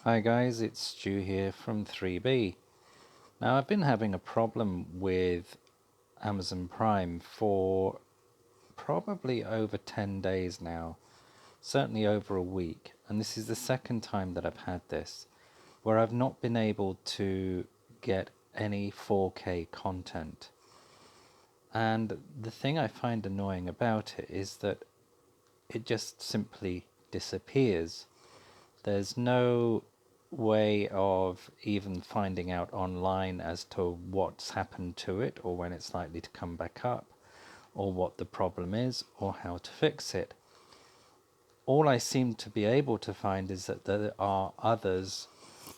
Hi guys, it's Stu here from 3B. Now I've been having a problem with Amazon Prime for probably over 10 days now, certainly over a week, and this is the second time that I've had this, where I've not been able to get any 4K content. And the thing I find annoying about it is that it just simply disappears. There's no way of even finding out online as to what's happened to it or when it's likely to come back up or what the problem is or how to fix it. All I seem to be able to find is that there are others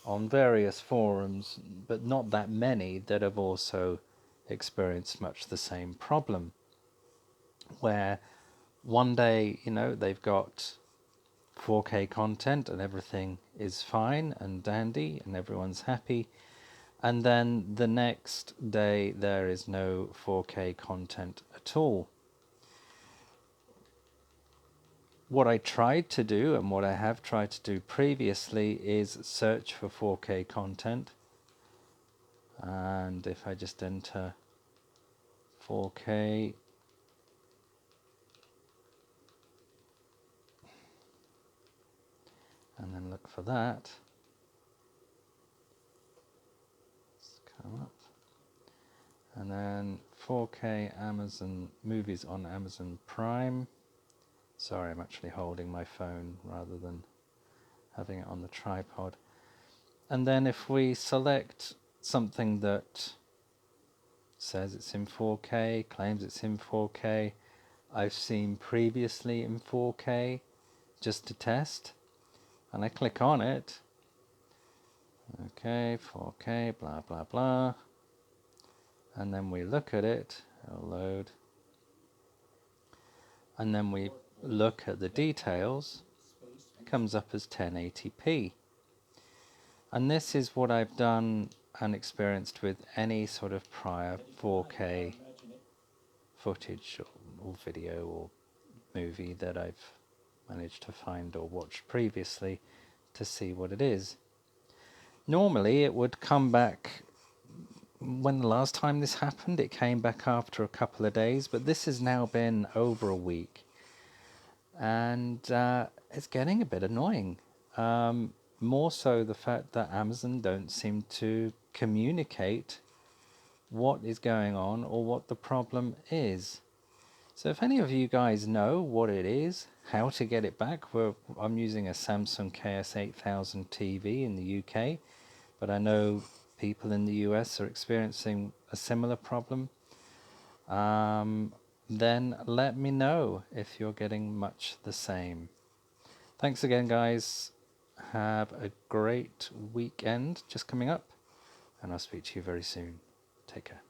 on various forums, but not that many, that have also experienced much the same problem, where one day, they've got 4K content and everything is fine and dandy and everyone's happy, and then the next day there is no 4K content at all. What I tried to do, and what I have tried to do previously, is search for 4K content, and if I just enter 4K, and then look for that, let's come up, and then 4K Amazon movies on Amazon Prime. Sorry, I'm actually holding my phone rather than having it on the tripod. And then if we select something that says it's in 4K, claims it's in 4K, I've seen previously in 4K just to test, and I click on it, okay, 4K, blah blah blah, and then we look at it, it'll load, and then we look at the details, it comes up as 1080p. And this is what I've done and experienced with any sort of prior 4K footage or video or movie that I've managed to find or watched previously to see what it is. Normally it would come back, when the last time this happened, it came back after a couple of days, but this has now been over a week, and it's getting a bit annoying. More so the fact that Amazon don't seem to communicate what is going on or what the problem is. So if any of you guys know what it is, how to get it back, I'm using a Samsung KS8000 TV in the UK, but I know people in the US are experiencing a similar problem, then let me know if you're getting much the same. Thanks again, guys. Have a great weekend just coming up, and I'll speak to you very soon. Take care.